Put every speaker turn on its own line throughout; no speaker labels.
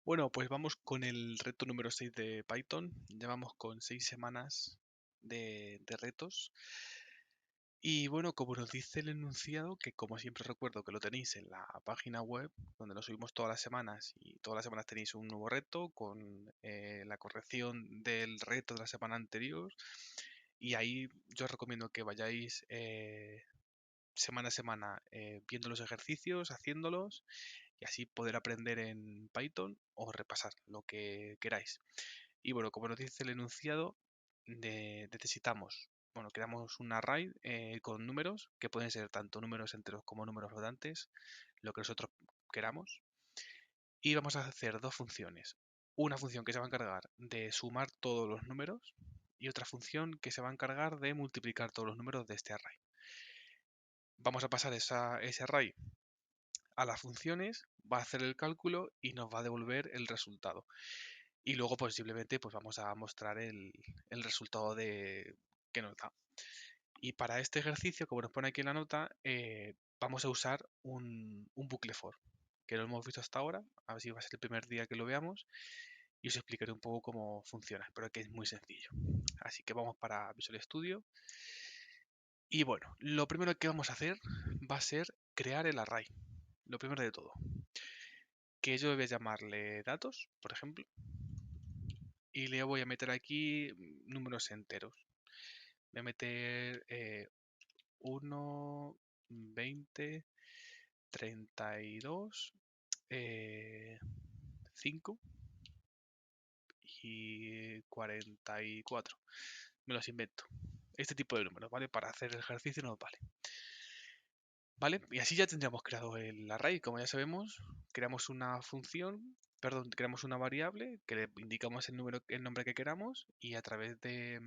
Bueno, pues vamos con el reto número 6 de Python. Llevamos con 6 semanas de retos. Y bueno, como nos dice el enunciado, que como siempre recuerdo que lo tenéis en la página web, donde lo subimos todas las semanas y todas las semanas tenéis un nuevo reto con la corrección del reto de la semana anterior. Y ahí yo os recomiendo que vayáis semana a semana viendo los ejercicios, haciéndolos y así poder aprender en Python o repasar lo que queráis. Y bueno, como nos dice el enunciado, necesitamos, bueno, creamos un array con números, que pueden ser tanto números enteros como números flotantes, lo que nosotros queramos. Y vamos a hacer dos funciones. Una función que se va a encargar de sumar todos los números y otra función que se va a encargar de multiplicar todos los números de este array. Vamos a pasar ese array a las funciones, va a hacer el cálculo y nos va a devolver el resultado. Y luego posiblemente pues vamos a mostrar el resultado que nos da. Y para este ejercicio, como nos pone aquí en la nota, vamos a usar un bucle for, que no lo hemos visto hasta ahora, a ver si va a ser el primer día que lo veamos, y os explicaré un poco cómo funciona, pero que es muy sencillo. Así que vamos para Visual Studio. Y bueno, lo primero que vamos a hacer va a ser crear el array, lo primero de todo. Que yo voy a llamarle datos, por ejemplo, y le voy a meter aquí números enteros. Voy a meter 1, 20, 32, 5 y 44. Me los invento. Este tipo de números, ¿vale? Para hacer el ejercicio nos vale. ¿Vale? Y así ya tendríamos creado el array. Como ya sabemos, creamos una función, perdón, creamos una variable que le indicamos el nombre que queramos y a través de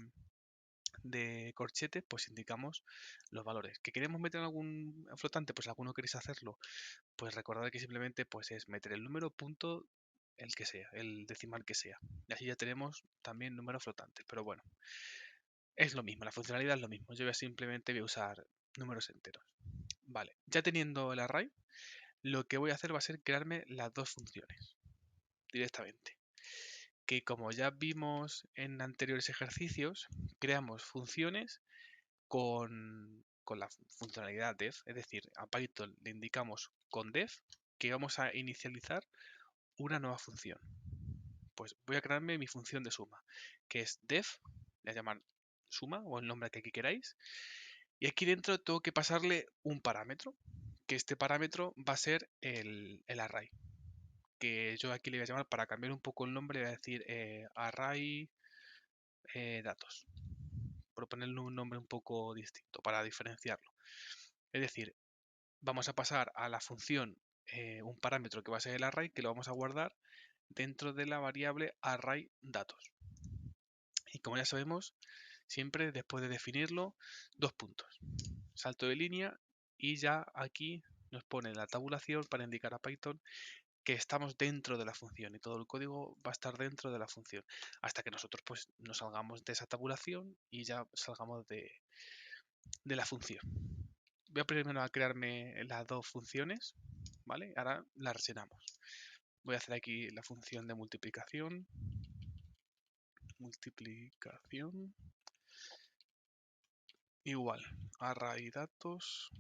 corchetes pues indicamos los valores. ¿Que queremos meter algún flotante? Pues alguno queréis hacerlo. Pues recordad que simplemente pues es meter el número punto el que sea, el decimal que sea. Y así ya tenemos también números flotantes. Pero bueno, es lo mismo, la funcionalidad es lo mismo. Yo simplemente voy a usar números enteros. Vale, ya teniendo el array, lo que voy a hacer va a ser crearme las dos funciones directamente. Que como ya vimos en anteriores ejercicios, creamos funciones con la funcionalidad def, es decir, a Python le indicamos con def que vamos a inicializar una nueva función. Pues voy a crearme mi función de suma, que es def, le voy a llamar suma o el nombre que aquí queráis, y aquí dentro tengo que pasarle un parámetro, que este parámetro va a ser el array, que yo aquí le voy a llamar, para cambiar un poco el nombre, le voy a decir array datos, por ponerle un nombre un poco distinto para diferenciarlo. Es decir, vamos a pasar a la función un parámetro que va a ser el array, que lo vamos a guardar dentro de la variable array datos. Y como ya sabemos, siempre después de definirlo, dos puntos. Salto de línea y ya aquí nos pone la tabulación para indicar a Python que estamos dentro de la función y todo el código va a estar dentro de la función hasta que nosotros pues nos salgamos de esa tabulación y ya salgamos de la función. Voy a primero a crearme las dos funciones, ¿vale? Ahora las rellenamos. Voy a hacer aquí la función de multiplicación. Multiplicación. Igual, array datos.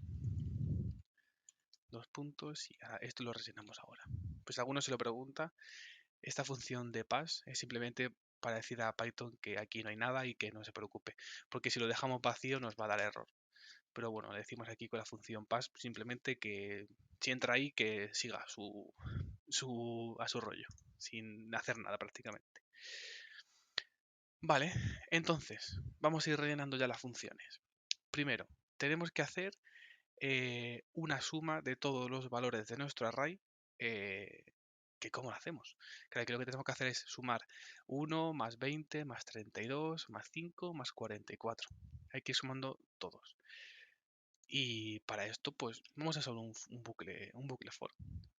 Dos puntos y esto lo rellenamos ahora. Pues alguno se lo pregunta. Esta función de pass es simplemente para decir a Python que aquí no hay nada y que no se preocupe. Porque si lo dejamos vacío nos va a dar error. Pero bueno, le decimos aquí con la función pass simplemente que si entra ahí que siga a su rollo, sin hacer nada prácticamente. Vale, entonces vamos a ir rellenando ya las funciones. Primero, tenemos que hacer una suma de todos los valores de nuestro array. Que ¿Cómo lo hacemos? Claro que lo que tenemos que hacer es sumar 1 más 20 más 32 más 5 más 44. Hay que ir sumando todos. Y para esto, pues vamos a hacer un bucle for.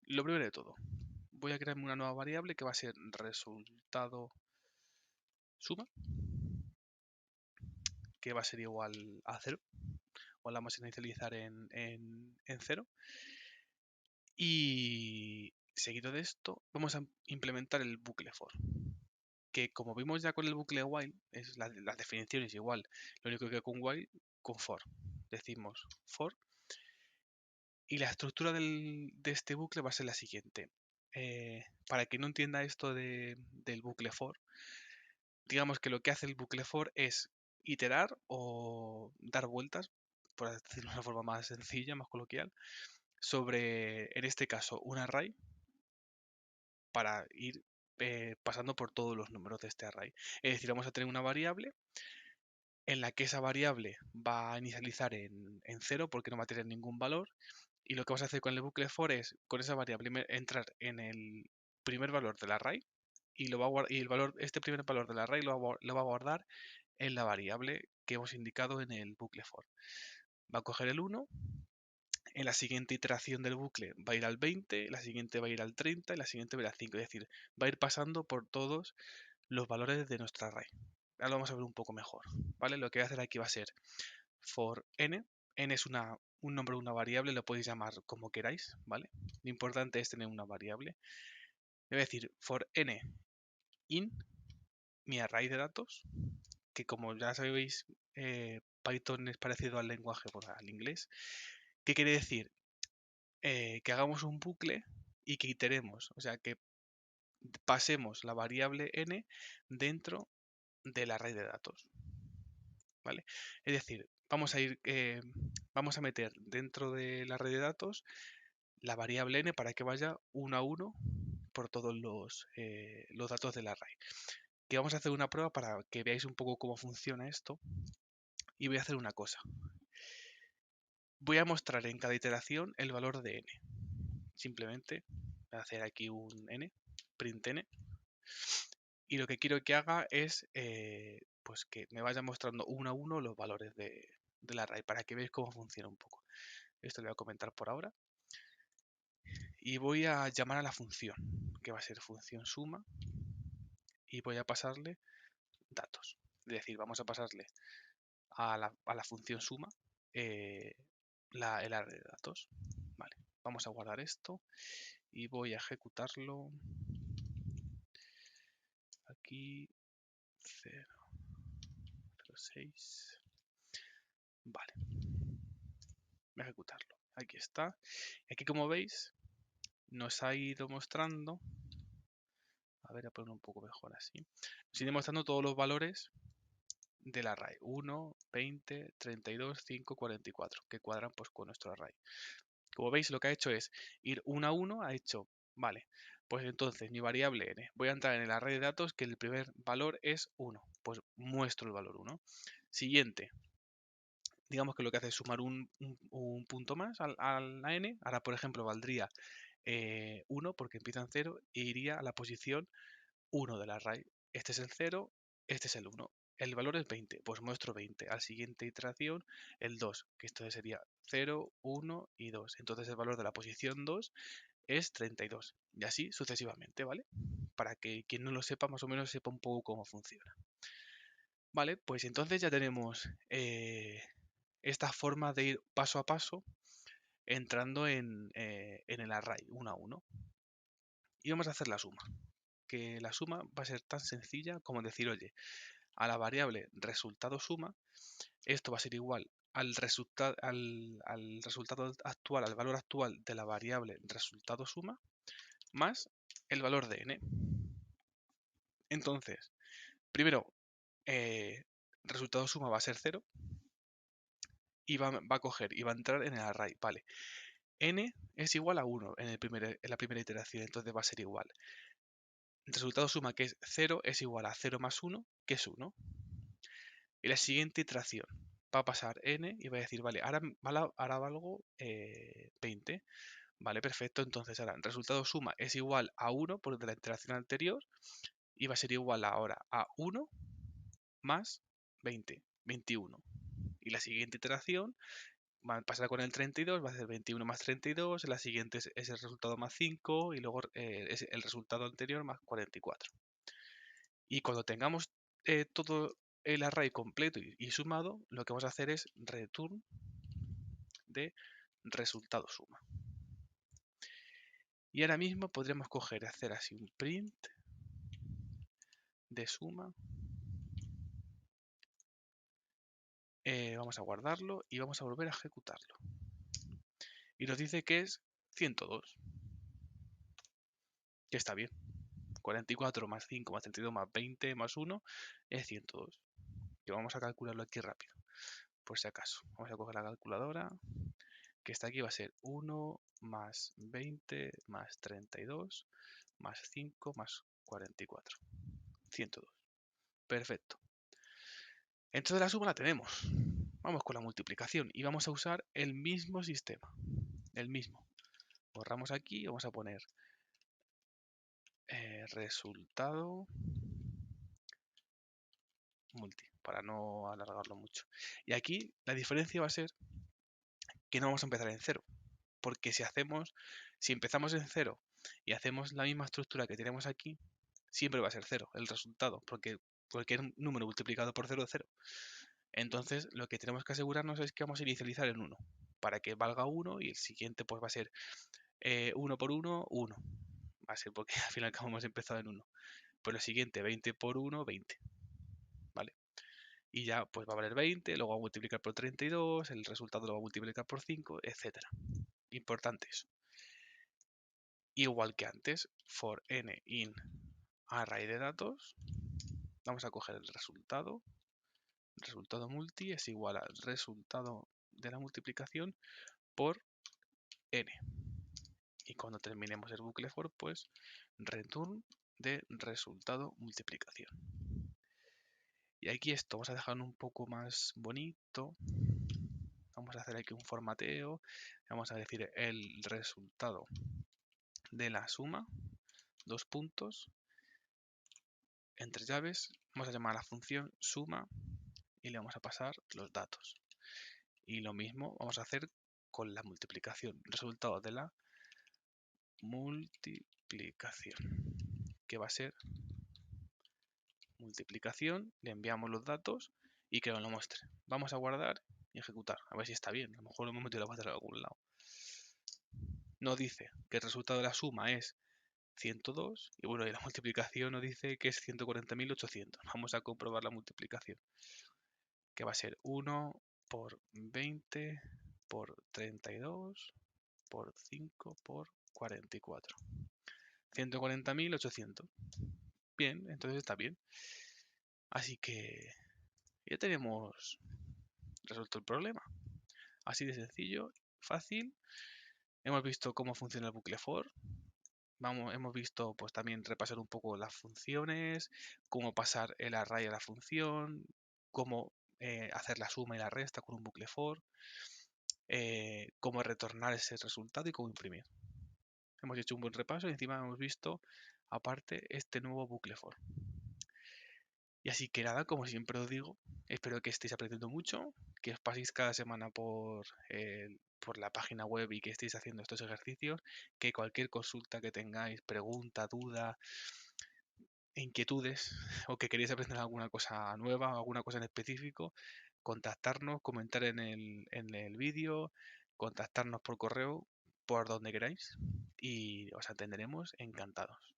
Lo primero de todo, voy a crearme una nueva variable que va a ser resultado suma, que va a ser igual a 0, o la vamos a inicializar en 0. Y seguido de esto, vamos a implementar el bucle for. Que como vimos ya con el bucle while, es la definición es igual. Lo único que con while, con for. Decimos for. Y la estructura de este bucle va a ser la siguiente. Para quien no entienda esto del bucle for, digamos que lo que hace el bucle for es iterar o dar vueltas, por decirlo de una forma más sencilla, más coloquial, sobre, en este caso, un array para ir pasando por todos los números de este array. Es decir, vamos a tener una variable en la que esa variable va a inicializar en 0 porque no va a tener ningún valor, y lo que vamos a hacer con el bucle for es con esa variable entrar en el primer valor del array y, este primer valor del array lo va a guardar en la variable que hemos indicado en el bucle for. Va a coger el 1, en la siguiente iteración del bucle va a ir al 20, la siguiente va a ir al 30 y la siguiente va a ir al 5. Es decir, va a ir pasando por todos los valores de nuestro array. Ahora lo vamos a ver un poco mejor, ¿vale? Lo que voy a hacer aquí va a ser for n. N es un nombre de una variable, lo podéis llamar como queráis, ¿vale? Lo importante es tener una variable. Le voy a decir for n in mi array de datos, que como ya sabéis, Python es parecido al lenguaje, al inglés. ¿Qué quiere decir? Que hagamos un bucle y que iteremos, o sea, que pasemos la variable n dentro del array de datos, ¿vale? Es decir, vamos a meter dentro de la red de datos la variable n para que vaya uno a uno por todos los datos del array. Que vamos a hacer una prueba para que veáis un poco cómo funciona esto. Y voy a hacer una cosa. Voy a mostrar en cada iteración el valor de n. Simplemente voy a hacer aquí un n, print n. Y lo que quiero que haga es pues que me vaya mostrando uno a uno los valores del array para que veáis cómo funciona un poco. Esto lo voy a comentar por ahora. Y voy a llamar a la función, que va a ser función suma. Y voy a pasarle datos. Es decir, vamos a pasarle a la función suma el array de datos. Vale, vamos a guardar esto y voy a ejecutarlo. Aquí 0.06. Vale, voy a ejecutarlo. Aquí está. Aquí, como veis, nos ha ido mostrando. A ver, a poner un poco mejor así. Nos ido mostrando todos los valores del array. 1, 20, 32, 5, 44, que cuadran pues con nuestro array. Como veis, lo que ha hecho es ir uno a uno, ha hecho, vale, pues entonces mi variable n, voy a entrar en el array de datos que el primer valor es 1, pues muestro el valor 1. Siguiente, digamos que lo que hace es sumar un punto más a la n, ahora por ejemplo valdría 1 porque empieza en 0 e iría a la posición 1 del array. Este es el 0, este es el 1. El valor es 20, pues muestro 20. Al siguiente iteración, el 2, que esto sería 0, 1 y 2. Entonces el valor de la posición 2 es 32. Y así sucesivamente, ¿vale? Para que quien no lo sepa, más o menos sepa un poco cómo funciona. Vale, pues entonces ya tenemos esta forma de ir paso a paso entrando en el array 1 a 1. Y vamos a hacer la suma. Que la suma va a ser tan sencilla como decir, oye, a la variable resultado suma, esto va a ser igual al resultado actual, al valor actual de la variable resultado suma, más el valor de n. Entonces, primero, resultado suma va a ser 0 y va a coger y va a entrar en el array. Vale, n es igual a 1 en la primera iteración, entonces va a ser igual. El resultado suma, que es 0, es igual a 0 más 1, que es 1. Y la siguiente iteración va a pasar n y va a decir, vale, ahora valgo 20. Vale, perfecto. Entonces ahora el resultado suma es igual a 1 por de la iteración anterior y va a ser igual ahora a 1 más 20, 21. Y la siguiente iteración va a pasar con el 32, va a ser 21 más 32, la siguiente es el resultado más 5 y luego es el resultado anterior más 44. Y cuando tengamos todo el array completo y sumado, lo que vamos a hacer es return de resultado suma. Y ahora mismo podremos coger y hacer así un print de suma. Vamos a guardarlo y vamos a volver a ejecutarlo. Y nos dice que es 102. Que está bien. 44 más 5 más 32 más 20 más 1 es 102. Que vamos a calcularlo aquí rápido, por si acaso. Vamos a coger la calculadora, que está aquí, va a ser 1 más 20 más 32 más 5 más 44. 102. Perfecto. Entonces la suma la tenemos. Vamos con la multiplicación y vamos a usar el mismo sistema. El mismo. Borramos aquí y vamos a poner resultado multi, para no alargarlo mucho. Y aquí la diferencia va a ser que no vamos a empezar en cero, porque si empezamos en cero y hacemos la misma estructura que tenemos aquí, siempre va a ser cero el resultado, porque cualquier número multiplicado por cero es cero. Entonces lo que tenemos que asegurarnos es que vamos a inicializar en 1, para que valga 1 y el siguiente pues va a ser 1 por 1, 1. Va a ser porque al final acabamos hemos empezado en 1. Pues lo siguiente, 20 por 1, 20. ¿Vale? Y ya pues va a valer 20, luego va a multiplicar por 32, el resultado lo va a multiplicar por 5, etcétera. Importante eso. Igual que antes, for n in array de datos, vamos a coger el resultado multi es igual al resultado de la multiplicación por n. Y cuando terminemos el bucle for, pues return de resultado multiplicación. Y aquí esto vamos a dejarlo un poco más bonito. Vamos a hacer aquí un formateo. Vamos a decir el resultado de la suma, dos puntos, entre llaves. Vamos a llamar a la función suma y le vamos a pasar los datos. Y lo mismo vamos a hacer con la multiplicación. Resultado de la multiplicación, que va a ser multiplicación, le enviamos los datos y que nos lo muestre. Vamos a guardar y ejecutar, a ver si está bien. A lo mejor lo hemos metido la pata en algún lado. Nos dice que el resultado de la suma es 102 y bueno, y la multiplicación nos dice que es 140.800. Vamos a comprobar la multiplicación, que va a ser 1 por 20 por 32 por 5 por 44. 140.800. Bien, entonces está bien. Así que ya tenemos resuelto el problema. Así de sencillo, fácil. Hemos visto cómo funciona el bucle for. Hemos visto pues también repasar un poco las funciones, cómo pasar el array a la función, cómo hacer la suma y la resta con un bucle for, cómo retornar ese resultado y cómo imprimir. Hemos hecho un buen repaso y encima hemos visto aparte este nuevo bucle for. Y así que nada, como siempre os digo, espero que estéis aprendiendo mucho, que os paséis cada semana por la página web y que estéis haciendo estos ejercicios, que cualquier consulta que tengáis, pregunta, duda, inquietudes o que queréis aprender alguna cosa nueva o alguna cosa en específico, contactarnos, comentar en el vídeo, contactarnos por correo, por donde queráis y os atenderemos encantados.